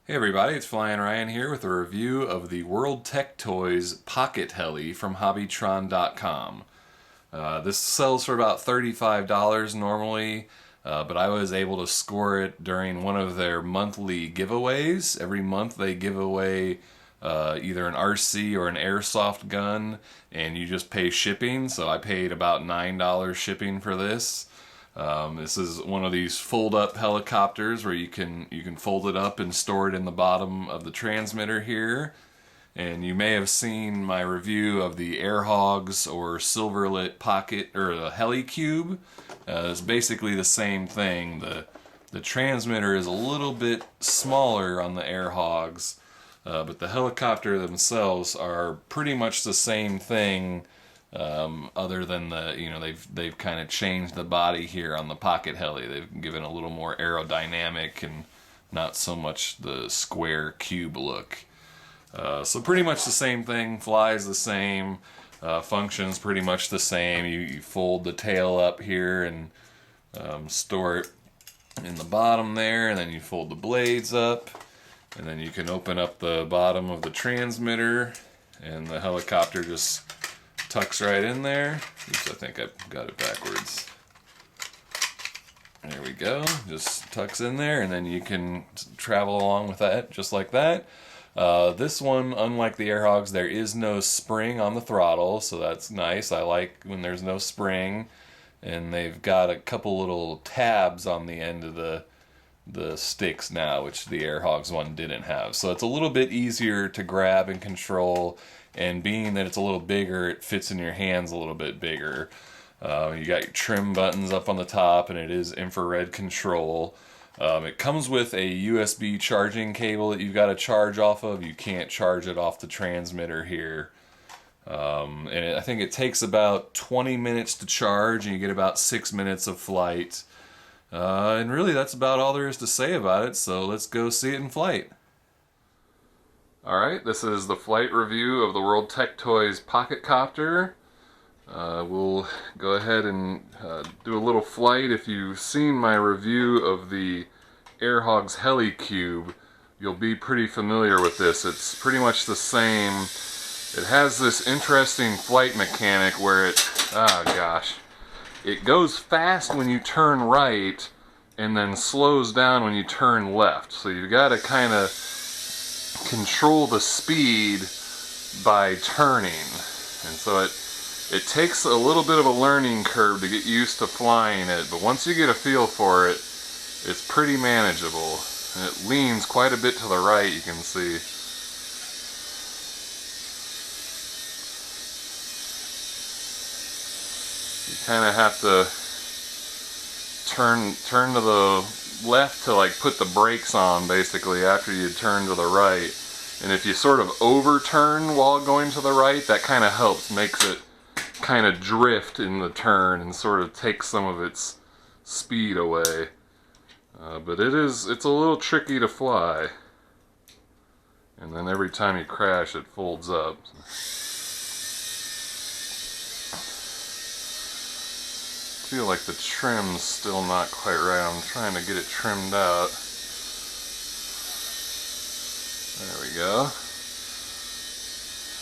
Hey everybody, it's Flyin Ryan here with a review of the World Tech Toys Pocket Heli from Hobbytron.com. This sells for about $35 normally, but I was able to score it during one of their monthly giveaways. Every month they give away either an RC or an airsoft gun, and you just pay shipping, so I paid about $9 shipping for this. This is one of these fold-up helicopters where you can fold it up and store it in the bottom of the transmitter here. And you may have seen my review of the Air Hogs or Silverlit Pocket or the Heli Cube. It's basically the same thing. The transmitter is a little bit smaller on the Air Hogs, but the helicopter themselves are pretty much the same thing. Other than they've kind of changed the body here on the Pocket Heli. They've given a little more aerodynamic and not so much the square cube look. So pretty much the same thing, flies the same, functions pretty much the same. You fold the tail up here and store it in the bottom there, and then you fold the blades up, and then you can open up the bottom of the transmitter, and the helicopter just tucks right in there. Oops, I think I got it backwards. There we go. Just tucks in there, and then you can travel along with that just like that. This one, unlike the Air Hogs, there is no spring on the throttle, so that's nice. I like when there's no spring. And they've got a couple little tabs on the end of the sticks now, which the Air Hogs one didn't have. So it's a little bit easier to grab and control, and being that it's a little bigger, it fits in your hands a little bit bigger. You got your trim buttons up on the top, and it is infrared control. It comes with a USB charging cable that you've got to charge off of. You can't charge it off the transmitter here. I think it takes about 20 minutes to charge, and you get about 6 minutes of flight. And really, that's about all there is to say about it, so let's go see it in flight. Alright, this is the flight review of the World Tech Toys Pocket Copter. We'll go ahead and do a little flight. If you've seen my review of the Air Hogs Heli Cube, you'll be pretty familiar with this. It's pretty much the same. It has this interesting flight mechanic where it goes fast when you turn right and then slows down when you turn left. So you've got to kind of control the speed by turning, and so it takes a little bit of a learning curve to get used to flying it, but once you get a feel for it, it's pretty manageable. And it leans quite a bit to the right, you can see. You kind of have to turn to the left to like put the brakes on basically after you turn to the right. And if you sort of overturn while going to the right, that kind of helps, makes it kind of drift in the turn and sort of takes some of its speed away. But it's a little tricky to fly. And then every time you crash, it folds up. I feel like the trim's still not quite right. I'm trying to get it trimmed out. There we go.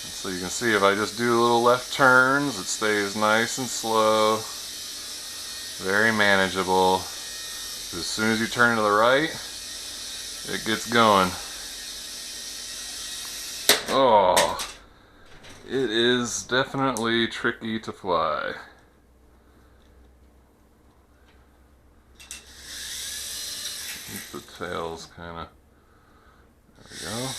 So you can see if I just do little left turns, it stays nice and slow. Very manageable. As soon as you turn to the right, it gets going. Oh, it is definitely tricky to fly. The tail's kind of, there we go.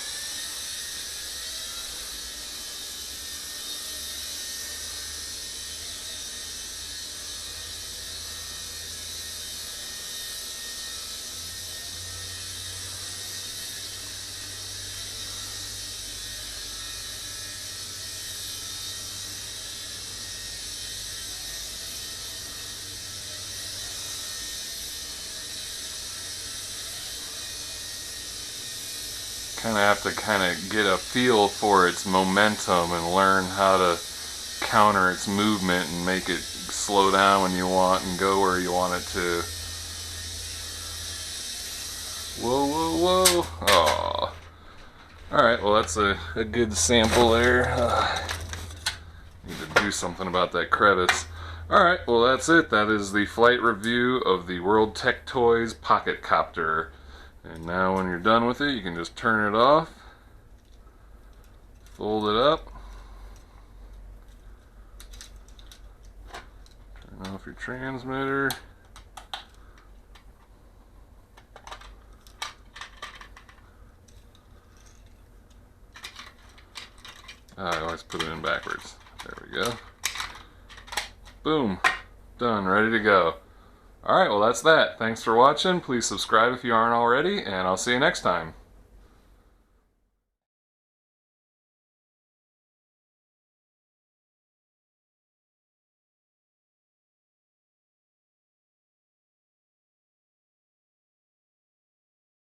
Kind of have to get a feel for its momentum and learn how to counter its movement and make it slow down when you want and go where you want it to. Whoa, whoa, whoa. Oh. Alright, well that's a good sample there. Need to do something about that credits. Alright, well that's it. That is the flight review of the World Tech Toys Pocket Copter. And now when you're done with it, you can just turn it off, fold it up, turn off your transmitter. I always put it in backwards. There we go. Boom. Done. Ready to go. Alright, well that's that. Thanks for watching. Please subscribe if you aren't already, and I'll see you next time.